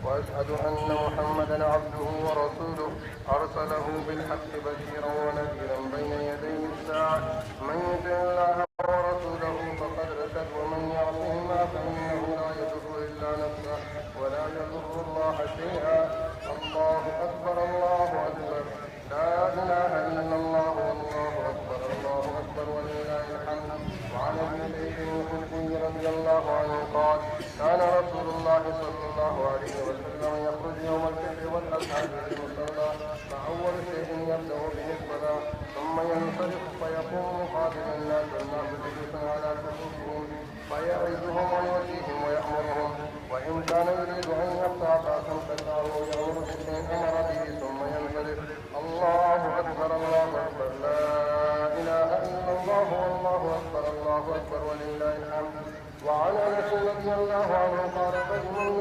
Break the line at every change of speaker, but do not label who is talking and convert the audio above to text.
وأشهد أن محمدا عبده ورسوله أرسله بالحق بشيرا ونذيرا بين يدي الساعة. من يطع الله ورسوله فقد رشد ومن يعصهما فإنه لا يضر إلا نفسه ولا يضر الله شيئا. الله أكبر الله أكبر، لا إله إلا الله والله أكبر الله أكبر ولله الحمد. وعن ابن سعيد الخدري رضي الله عنه قال: كان رسول الله صلى الله عليه وسلم يخرج يوم الفطر والأضحى بالمصلى، فأول شيء يبدأ به الصلاة، ثم ينصرف فيقوم مقابل الناس جلوسا على كتفهم فيعظهم ويوصيهم ويأمرهم، وإن كان يريد أن يقطع بأسا فتاه يأمر بشيء أمر به ثم ينصرف. الله أكبر الله أكبر، لا إله إلا الله والله أكبر الله أكبر ولله الحمد. وعن أنس رضي الله عنه قال: